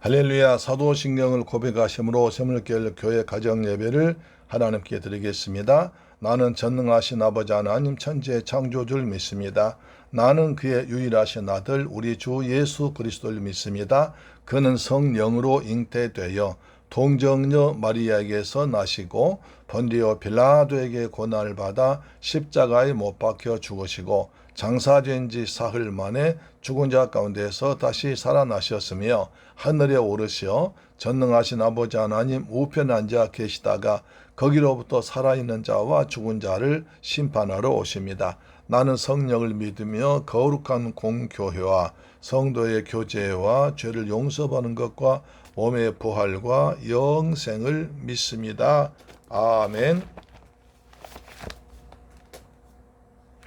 할렐루야. 사도신경을 고백하심으로 새물결 교회 가정예배를 하나님께 드리겠습니다. 나는 전능하신 아버지 하나님 천지의 창조주를 믿습니다. 나는 그의 유일하신 아들 우리 주 예수 그리스도를 믿습니다. 그는 성령으로 잉태되어 동정녀 마리아에게서 나시고 본디오 빌라도에게 고난을 받아 십자가에 못 박혀 죽으시고 장사된 지 사흘 만에 죽은 자 가운데서 다시 살아나셨으며 하늘에 오르시어 전능하신 아버지 하나님 우편에 앉아 계시다가 거기로부터 살아있는 자와 죽은 자를 심판하러 오십니다. 나는 성령을 믿으며 거룩한 공교회와 성도의 교제와 죄를 용서받는 것과 몸의 부활과 영생을 믿습니다. 아멘.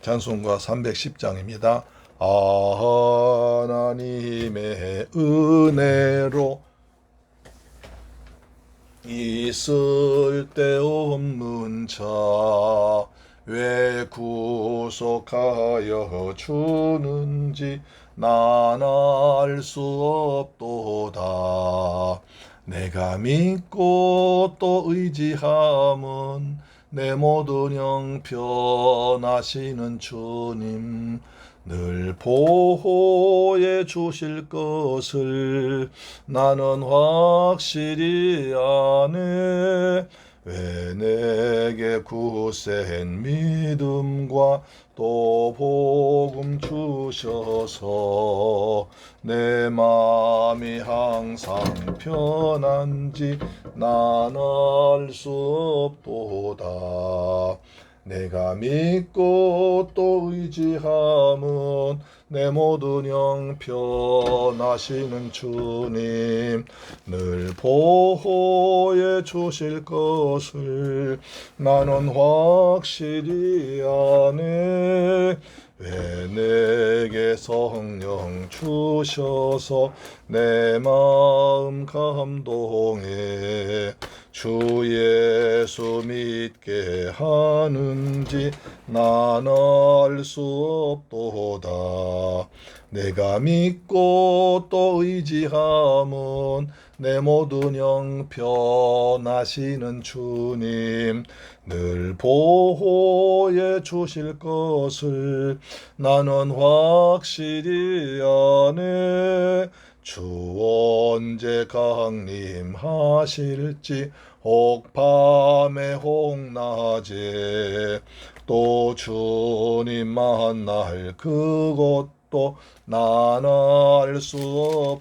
찬송가 310장입니다. 하나님의 은혜로 있을 데 없는 자 왜 구속하여 주는지 난 알 수 없도다. 내가 믿고 또 의지함은 내 모든 형편하시는 주님 늘 보호해 주실 것을 나는 확실히 아네. 왜 내게 굳센 믿음과 또 복음 주셔서 내 마음이 항상 편한지 난 알 수 없도다. 내가 믿고 또 의지함은 내 모든 형편하시는 주님 늘 보호해 주실 것을 나는 확실히 아네. 왜 내게 성령 주셔서 내 마음 감동해 주 예수 믿게 하는지 난 알 수 없도다. 내가 믿고 또 의지함은 내 모든 형편하시는 주님 늘 보호해 주실 것을 나는 확실히 아네. 주 언제 강림하실지 혹 밤에 혹 낮에 또 주님 만날 그것도 난 알 수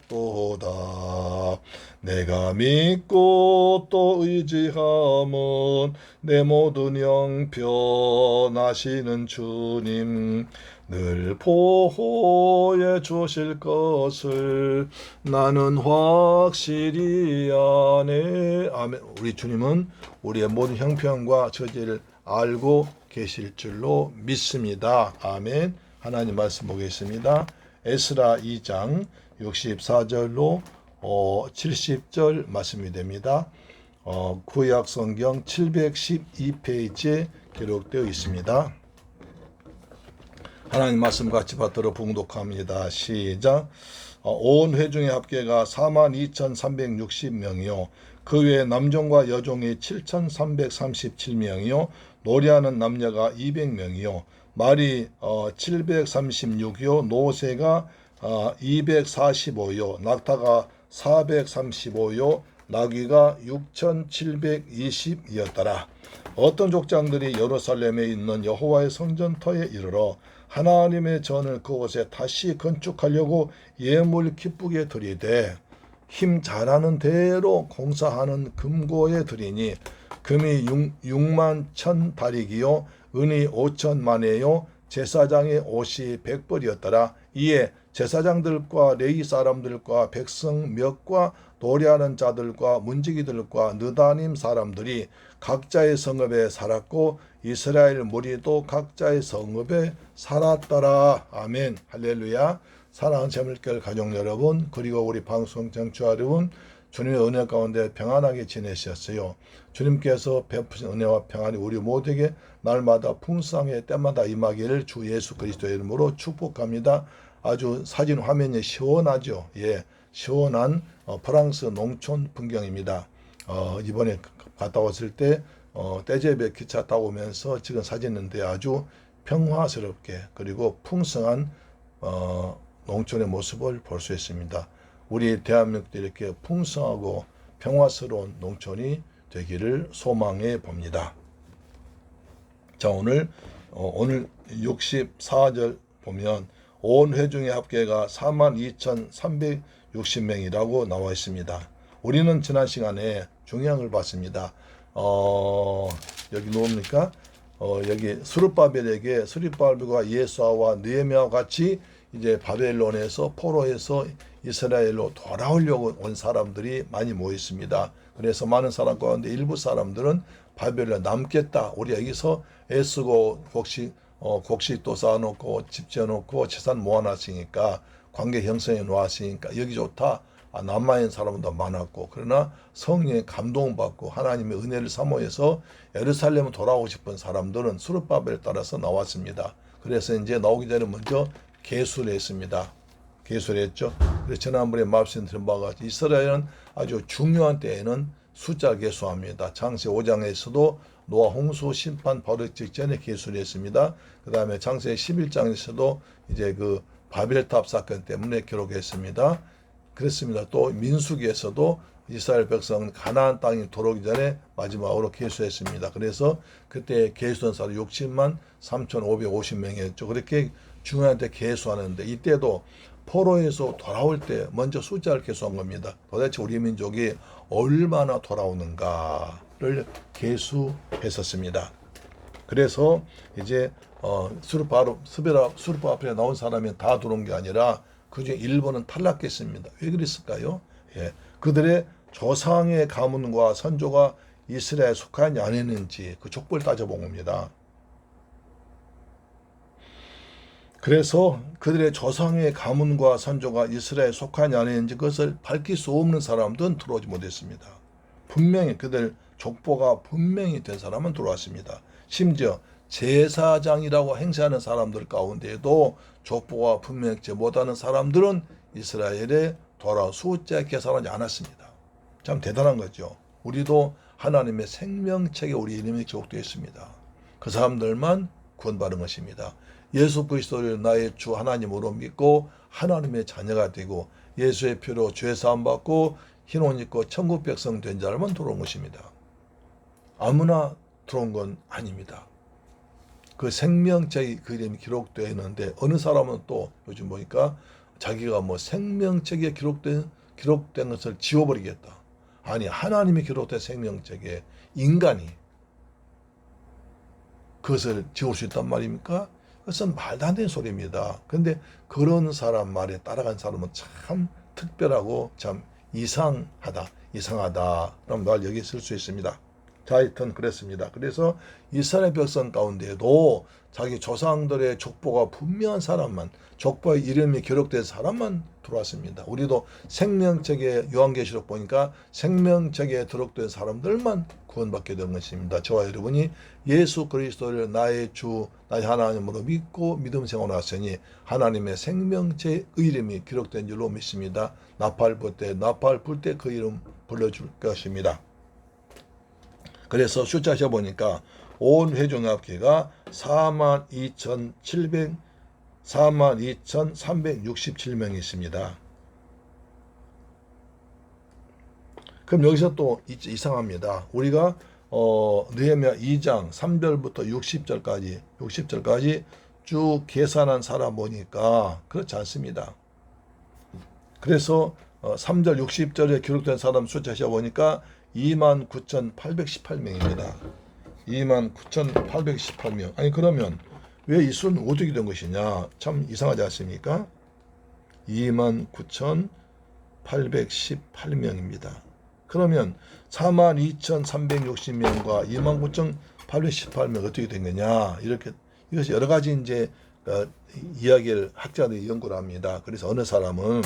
없도다. 내가 믿고 또 의지함은 내 모든 형편하시는 주님 늘 보호해 주실 것을 나는 확실히 아네. 아멘. 우리 주님은 우리의 모든 형편과 처지를 알고 계실 줄로 믿습니다. 아멘. 하나님 말씀 보겠습니다. 에스라 2장 64절로 70절 말씀이 됩니다. 구약 성경 712페이지에 기록되어 있습니다. 하나님 말씀 같이 받들어 봉독합니다. 시작. 온 회중의 합계가 42,360명이요 그 외에 남종과 여종이 7,337명이요 노래하는 남녀가 200명이요 말이 736이요 노새가 245요 낙타가 435요 나귀가 6,720이었더라. 어떤 족장들이 예루살렘에 있는 여호와의 성전터에 이르러 하나님의 전을 그곳에 다시 건축하려고 예물 기쁘게 드리되 힘 잘하는 대로 공사하는 금고에 드리니 금이 6만 1,000다리기요 은이 5천만에요 제사장의 옷이 100벌이었더라. 이에 제사장들과 레위 사람들과 백성 몇과 노래하는 자들과 문지기들과 느다님 사람들이 각자의 성읍에 살았고 이스라엘 무리도 각자의 성읍에 살았더라. 아멘. 할렐루야. 사랑하는 재물결 가족 여러분 그리고 우리 방송 청취자 여러분 주님의 은혜 가운데 평안하게 지내셨어요. 주님께서 베푸신 은혜와 평안이 우리 모두에게 날마다 풍성하게 때마다 임하기를 주 예수 그리스도의 이름으로 축복합니다. 아주 사진 화면이 시원하죠. 예, 시원한 프랑스 농촌 풍경입니다. 이번에 갔다 왔을 때 떼제베 기차 타고 오면서 찍은 사진인데 아주 평화스럽게 그리고 풍성한 농촌의 모습을 볼 수 있습니다. 우리 대한민국도 이렇게 풍성하고 평화스러운 농촌이 되기를 소망해 봅니다. 자, 오늘 64절 보면 온 회중의 합계가 42,360명이라고 나와 있습니다. 우리는 지난 시간에 중요한 걸 봤습니다. 여기 뭡니까? 여기 스룹바벨과 예수아와 느헤미야와 같이 이제 바벨론에서 포로해서 이스라엘로 돌아오려고 온 사람들이 많이 모여 있습니다. 그래서 많은 사람 가운데 일부 사람들은 바벨론에 남겠다. 우리 여기서 애쓰고 곡식도 쌓아놓고 집 지어놓고 재산 모아놨으니까 관계 형성해 놓았으니까 여기 좋다. 남아있는 사람도 많았고 그러나 성령의 감동받고 하나님의 은혜를 사모해서 예루살렘에 돌아오고 싶은 사람들은 스룹바벨에 따라서 나왔습니다. 그래서 이제 나오기 전에 먼저 계수를 했습니다. 계수를 했죠. 그래서 지난번에 말씀드린 바와 같이 이스라엘은 아주 중요한 때에는 숫자 계수합니다. 창세 5장에서도 노아 홍수 심판 바로 직전에 계수를 했습니다. 그 다음에 창세 11장에서도 이제 그 바벨탑 사건 때문에 기록했습니다. 그렇습니다. 또 민수기에서도 이스라엘 백성 가나안 땅에 들어오기 전에 마지막으로 계수했습니다. 그래서 그때 계수한 사람 60만 3,550명이었죠. 그렇게 중요한 때 계수하는데 이때도 포로에서 돌아올 때 먼저 숫자를 계수한 겁니다. 도대체 우리 민족이 얼마나 돌아오는가를 계수했었습니다. 그래서 이제 수르바 앞에 나온 사람이 다 들어온 게 아니라 그중에 일본은 탈락했습니다. 왜 그랬을까요? 예, 그들의 조상의 가문과 선조가 이스라엘에 속하지 않았는지 그 족보를 따져본 겁니다. 그래서 그들의 조상의 가문과 선조가 이스라엘에 속하지 않았는지 그것을 밝힐 수 없는 사람들은 들어오지 못했습니다. 분명히 그들 족보가 분명히 된 사람은 들어왔습니다. 심지어 제사장이라고 행세하는 사람들 가운데에도 족보가 분명치 못하는 사람들은 이스라엘에 돌아와 숫자 계산하지 않았습니다. 참 대단한 거죠. 우리도 하나님의 생명책에 우리 이름이 기록되어 있습니다. 그 사람들만 구원받은 것입니다. 예수 그리스도를 나의 주 하나님으로 믿고 하나님의 자녀가 되고 예수의 피로 죄 사함 받고 흰 옷 입고 천국 백성 된 자들만 들어온 것입니다. 아무나 들어온 건 아닙니다. 그 생명책이 그 이름이 기록되어 있는데 어느 사람은 또 요즘 보니까 자기가 뭐 생명책에 기록된 것을 지워버리겠다. 아니 하나님이 기록된 생명책에 인간이 그것을 지울 수 있단 말입니까? 그것은 말도 안 되는 소리입니다. 그런데 그런 사람 말에 따라간 사람은 참 특별하고 참 이상하다. 그럼 날 여기 쓸 수 있습니다. 자, 하여튼 그랬습니다. 그래서 이스라엘 백성 가운데에도 자기 조상들의 족보가 분명한 사람만, 족보의 이름이 기록된 사람만 들어왔습니다. 우리도 생명책에 요한계시록 보니까 생명책에 기록된 사람들만 구원받게 된 것입니다. 저와 여러분이 예수 그리스도를 나의 주, 나의 하나님으로 믿고 믿음 생활을 하시니 하나님의 생명책의 이름이 기록된 줄로 믿습니다. 나팔 불 때 그 이름 불러줄 것입니다. 그래서 숫자 세보니까 온 회중 합계가 42,367명이 있습니다. 그럼 여기서 또 이상합니다. 우리가 느헤미야 2장 3절부터 60절까지 쭉 계산한 사람 보니까 그렇지 않습니다. 그래서 3절 60절에 기록된 사람 숫자 세보니까 29,818명입니다. 29,818명. 아니 그러면 왜 이 수는 어떻게 된 것이냐? 참 이상하지 않습니까? 29,818명입니다. 그러면 42,360명과 29,818명 어떻게 된 거냐? 이것이 여러 가지 이제 이야기를 학자들이 연구를 합니다. 그래서 어느 사람은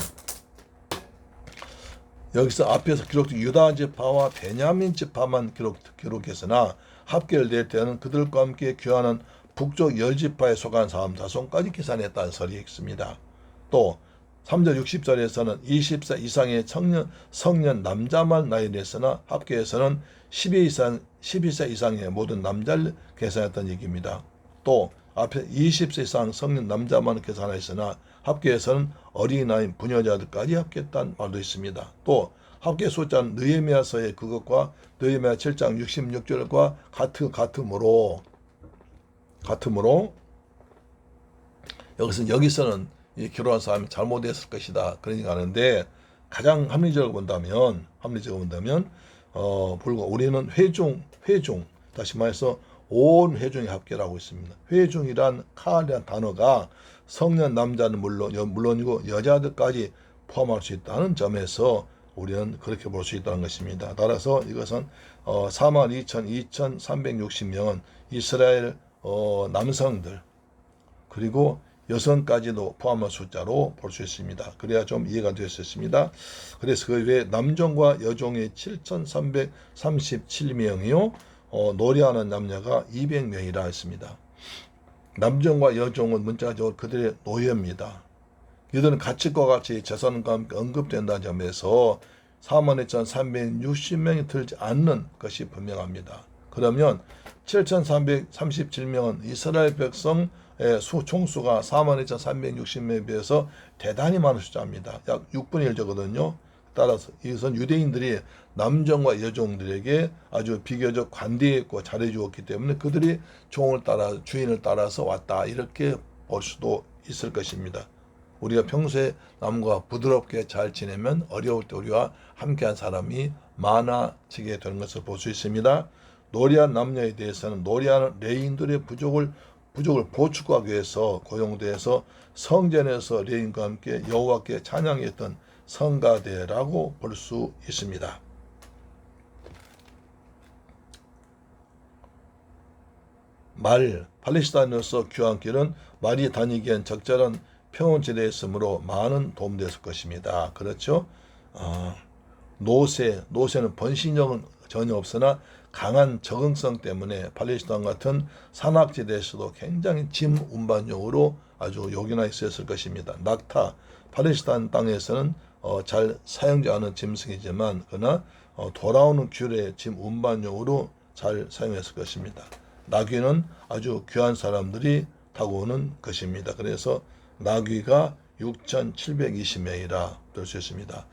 여기서 앞에서 기록된 유다 지파와 베냐민 지파만 기록했으나 합계를 낼 때는 그들과 함께 귀환한 북쪽 10지파에 속한 사람 자손까지 계산했다는 설이 있습니다. 또 3절 60절에서는 20세 이상의 성년 남자만 나이를 했으나 합계에서는 12세 이상의 모든 남자를 계산했던 얘기입니다. 또 앞에 20세 이상 성년 남자만 계산했으나 합계에서는 어린아이 부녀자들까지 합계했다는 말도 있습니다. 또 합계 숫자는 느헤미야서의 그것과 느헤미야 7장 66절과 같으므로 여기서는 이 결혼한 사람이 잘못했을 것이다. 그러니까 하는데 가장 합리적으로 본다면 불과 우리는 회중 다시 말해서 온 회중의 합계라고 있습니다. 회중이란 카이란 단어가 성년 남자는 물론이고 여자들까지 포함할 수 있다는 점에서 우리는 그렇게 볼 수 있다는 것입니다. 따라서 이것은 42,360명은 이스라엘 남성들 그리고 여성까지도 포함한 숫자로 볼 수 있습니다. 그래야 좀 이해가 되었습니다. 그래서 그 외에 남종과 여종이 7,337명이요. 노래하는 남녀가 200명이라 했습니다. 남종과 여종은 문자적으로 그들의 노예입니다. 이들은 가축과 같이 재산과 함께 언급된다는 점에서 42,360명이 들지 않는 것이 분명합니다. 그러면 7,337명은 이스라엘 백성의 총수가 42,360명에 비해서 대단히 많은 숫자입니다. 약 6분의 1조거든요. 따라서 이것은 유대인들이 남종과 여종들에게 아주 비교적 관대했고 잘해주었기 때문에 그들이 주인을 따라서 왔다 이렇게 볼 수도 있을 것입니다. 우리가 평소에 남과 부드럽게 잘 지내면 어려울 때 우리와 함께한 사람이 많아지게 되는 것을 볼 수 있습니다. 노래한 남녀에 대해서는 노래하는 레인들의 부족을 보충하기 위해서 고용돼서 성전에서 레인과 함께 여호와께 찬양했던 성가대라고 볼 수 있습니다. 팔레스타인으로서 귀한 길은 말이 다니기엔 적절한 평원지대였으므로 많은 도움됐을 것입니다. 그렇죠? 노새는 번식력은 전혀 없으나 강한 적응성 때문에 팔레스타인 같은 산악지대에서도 굉장히 짐 운반용으로 아주 요긴하게 쓰였을 것입니다. 낙타, 팔레스타인 땅에서는 잘 사용되지 않은 짐승이지만 그러나 돌아오는 귤의 짐 운반용으로 잘 사용했을 것입니다. 나귀는 아주 귀한 사람들이 타고 오는 것입니다. 그래서 나귀가 6,720명이라 볼 수 있습니다.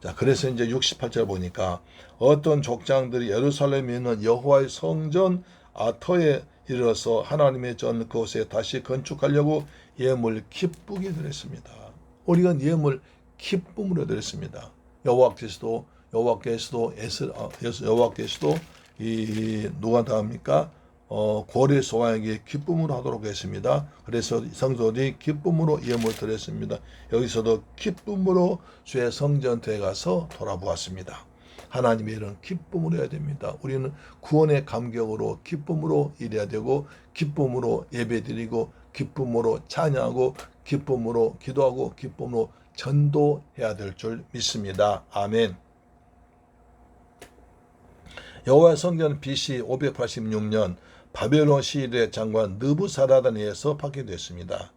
자, 그래서 이제 68절 보니까 어떤 족장들이 예루살렘에 있는 여호와의 성전 아터에 이르러서 하나님의 전 그곳에 다시 건축하려고 예물 기쁘게 드렸습니다. 우리가 예물 기쁨으로 드렸습니다. 여호와께서도 이 누구한테 합니까? 고래 소왕에게 기쁨으로 하도록 했습니다. 그래서 성도들이 기쁨으로 예물 드렸습니다. 여기서도 기쁨으로 주의 성전에 가서 돌아보았습니다. 하나님의 일은 기쁨으로 해야 됩니다. 우리는 구원의 감격으로 기쁨으로 일해야 되고 기쁨으로 예배드리고 기쁨으로 찬양하고 기쁨으로 기도하고 기쁨으로 전도해야 될 줄 믿습니다. 아멘. 여호와의 성전은 BC 586년 바벨론 시리아 장관 느부사라단에 의해서 파괴됐습니다.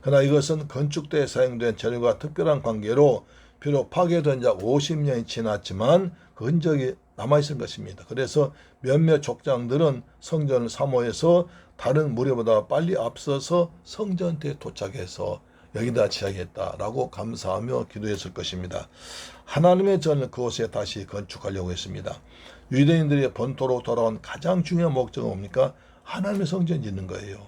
그러나 이것은 건축 때 사용된 재료가 특별한 관계로 비록 파괴된 지 50년이 지났지만 그 흔적이 남아있을 것입니다. 그래서 몇몇 족장들은 성전을 사모해서 다른 무리보다 빨리 앞서서 성전에 도착해서 여기다 지하겠다라고 감사하며 기도했을 것입니다. 하나님의 전을 그곳에 다시 건축하려고 했습니다. 유대인들이 본토로 돌아온 가장 중요한 목적은 뭡니까? 하나님의 성전 짓는 거예요.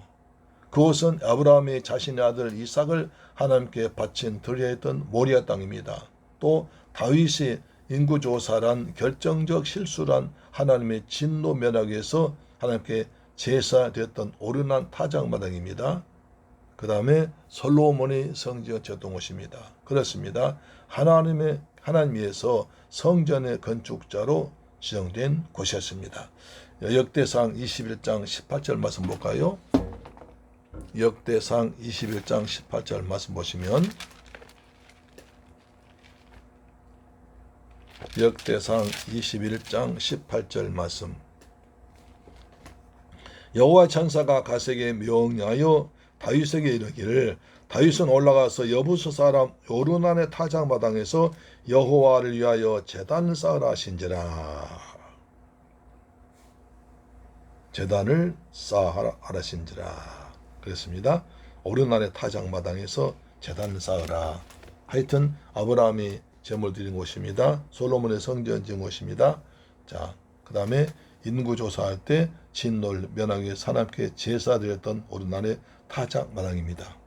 그곳은 아브라함이 자신의 아들 이삭을 하나님께 바친 드려야 했던 모리아 땅입니다. 또 다윗이 인구조사란 결정적 실수란 하나님의 진노 면하기 위해서 하나님께 제사됐던 오르난 타작마당입니다. 그 다음에 솔로몬이 성지어 졌던 곳입니다. 그렇습니다. 하나님 위해서 성전의 건축자로 지정된 곳이었습니다. 역대상 21장 18절 말씀 볼까요? 역대상 21장 18절 말씀 보시면 역대상 21장 18절 말씀 여호와 천사가 가세에게 명하여 다윗에게 이르기를 다윗은 올라가서 여부스 사람 요르단의 타작마당에서 여호와를 위하여 제단을 쌓으라 하신지라. 제단을 쌓으라 하신지라. 그랬습니다. 오르난의 타작마당에서 제단을 쌓으라. 하여튼 아브라함이 제물 드린 곳입니다. 솔로몬의 성전 지은 곳입니다. 자, 그 다음에 인구조사할 때 진노를 면하기 위해 사람께 제사 드렸던 오르난의 타작마당입니다.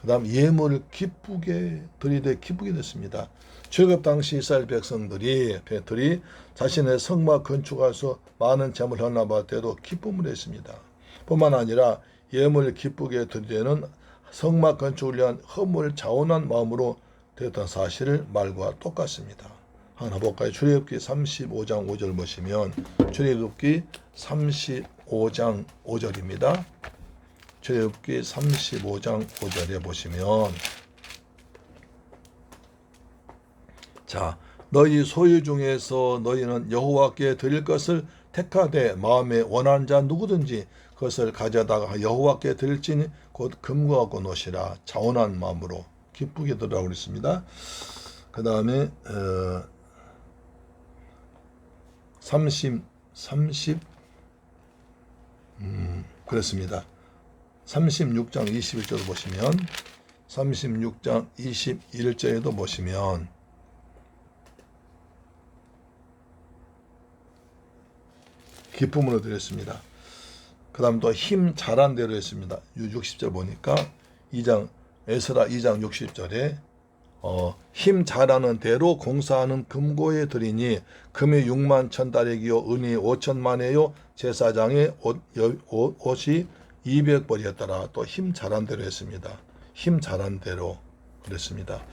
그 다음 예물을 기쁘게 드리되 기쁘게 됐습니다. 출애굽 당시 이스라엘 백성들이 자신의 성막 건축하여서 많은 재물 헌납할 때도 기쁨을 했습니다. 뿐만 아니라 예물을 기쁘게 드리되는 성막 건축을 위한 헌물 자원한 마음으로 드렸던 사실을 말과 똑같습니다. 하나 볼까요? 출애굽기 35장 5절 보시면 출애굽기 35장 5절입니다. 출애굽기 35장 5절에 보시면 자, 너희 소유 중에서 너희는 여호와께 드릴 것을 택하되 마음에 원하는 자 누구든지 그것을 가져다가 여호와께 드릴지니 곧 금과 옷이라 자원한 마음으로 기쁘게 드리라고 그랬습니다. 그 다음에 30 그렇습니다. 36장 21절을 보시면 36장 21절에도 보시면 기쁨으로 드렸습니다. 그 다음 또 힘 잘한 대로 했습니다. 60절 보니까 에스라 2장 60절에 힘 잘하는 대로 공사하는 금고에 드리니 금이 6만 1,000달액이요 은이 5천만에요 제사장의 옷이 200벌이었더라. 또 힘 잘한 대로 했습니다. 힘 잘한 대로 그랬습니다.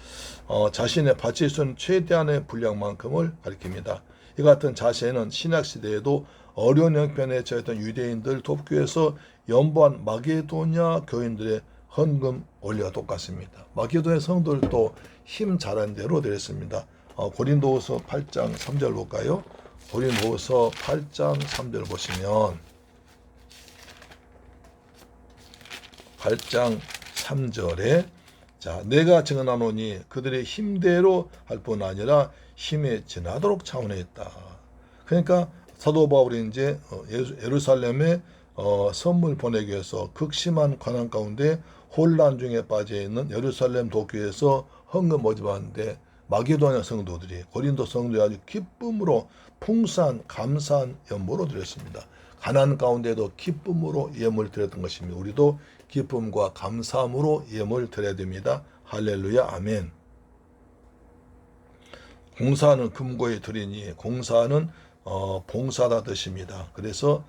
자신의 바칠 수 있는 최대한의 분량만큼을 가리킵니다. 이 같은 자세는 신약시대에도 어려운 형편에 처했던 유대인들 돕기 위해서 연보한 마게도냐 교인들의 헌금 원리와 똑같습니다. 마게도냐 성도들도 힘 잘한 대로 드렸습니다. 고린도후서 8장 3절 볼까요? 고린도후서 8장 3절 보시면 8장 3절에 자, 내가 증언하노니 그들의 힘대로 할 뿐 아니라 힘에 지나도록 차원했다. 그러니까 사도 바울이 이제 예루살렘에 선물 보내기 위해서 극심한 관한 가운데 혼란 중에 빠져 있는 예루살렘 도교에서 헌금 모집하는데 마게도냐 성도들이 고린도 성도들이 아주 기쁨으로 풍성한 감사한 연보로 드렸습니다. 가난 가운데도 기쁨으로 예물 드렸던 것입니다. 우리도 기쁨과 감사함으로 예물 드려야 됩니다. 할렐루야 아멘. 공사는 금고에 드리니 공사는 봉사다 뜻입니다. 그래서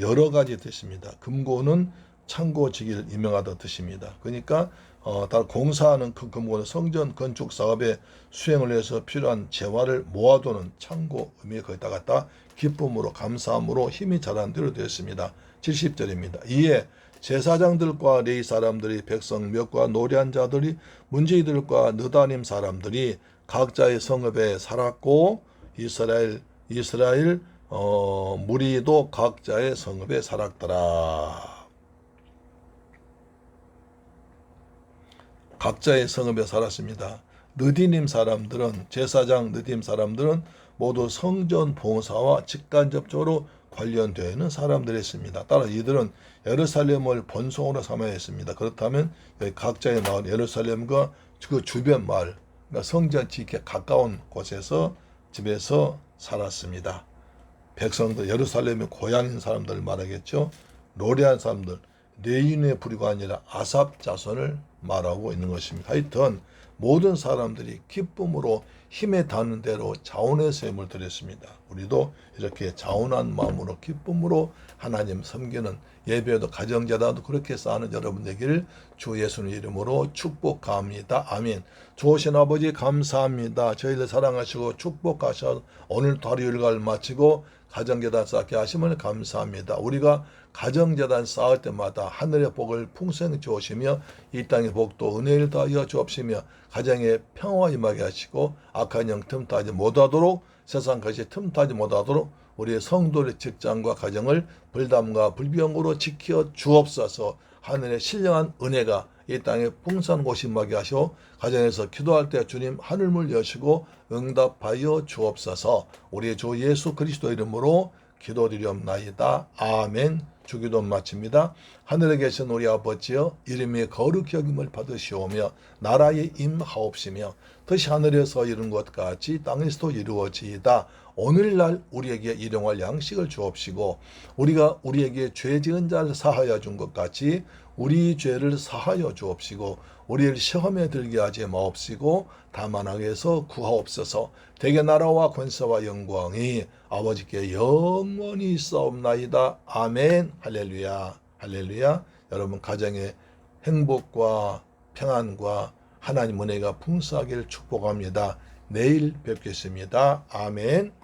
여러 가지 뜻입니다. 금고는 창고지기를 임명하다 뜻입니다. 그러니까 공사하는 그 금고는 성전 건축 사업에 수행을 위해서 필요한 재화를 모아두는 창고 의미에 거기다 갖다 기쁨으로 감사함으로 힘이 자란 대로 되었습니다. 70절입니다. 이에 제사장들과 레위 사람들이 백성 몇과 노래한 자들이 문지기들과 느다님 사람들이 각자의 성읍에 살았고 이스라엘 무리도 각자의 성읍에 살았더라. 각자의 성읍에 살았습니다. 느디님 사람들은 제사장 느디님 사람들은 모두 성전 봉사와 직간접적으로 관련되어 있는 사람들이었습니다. 따라 이들은 예루살렘을 본성으로 삼아야 했습니다. 그렇다면 여기 각자의 나온 예루살렘과 그 주변 마을, 그러니까 성전 지기에 가까운 곳에서 집에서 살았습니다. 백성들, 예루살렘의 고향인 사람들 말하겠죠. 노래한 사람들, 레위인의 부류가 아니라 아삽 자손을 말하고 있는 것입니다. 하여튼 모든 사람들이 기쁨으로 힘에 닿는 대로 자원의 셈을 드렸습니다. 우리도 이렇게 자원한 마음으로 기쁨으로 하나님 섬기는 예배도 가정제다도 그렇게 쌓는 여러분 되기를 주 예수님 이름으로 축복합니다. 아멘. 좋으신 아버지 감사합니다. 저희를 사랑하시고 축복하셔 오늘도 하루 일과를 마치고 가정재단 쌓게 하시면 감사합니다. 우리가 가정재단 쌓을 때마다 하늘의 복을 풍성히 주시며 이 땅의 복도 은혜를 더하여 주옵시며 가정에 평화 임하게 하시고 악한 영 틈타지 못하도록 세상 것이 틈타지 못하도록 우리의 성도의 직장과 가정을 불담과 불병으로 지켜 주옵소서. 하늘의 신령한 은혜가 이 땅에 풍성고심하게 하시오. 가정에서 기도할 때 주님 하늘문 여시고 응답하여 주옵소서. 우리 주 예수 그리스도 이름으로 기도드리옵나이다. 아멘. 주기도 마칩니다. 하늘에 계신 우리 아버지여, 이름이 거룩히 여김을 받으시오며 나라에 임하옵시며 뜻이 하늘에서 이룬 것 같이 땅에서도 이루어지이다. 오늘날 우리에게 일용할 양식을 주옵시고 우리가 우리에게 죄 지은 자를 사하여 준 것 같이 우리 죄를 사하여 주옵시고 우리를 시험에 들게 하지 마옵시고 다만 악에서 구하옵소서. 대개 나라와 권세와 영광이 아버지께 영원히 있사옵나이다. 아멘. 할렐루야. 할렐루야. 여러분 가정의 행복과 평안과 하나님 은혜가 풍성하기를 축복합니다. 내일 뵙겠습니다. 아멘.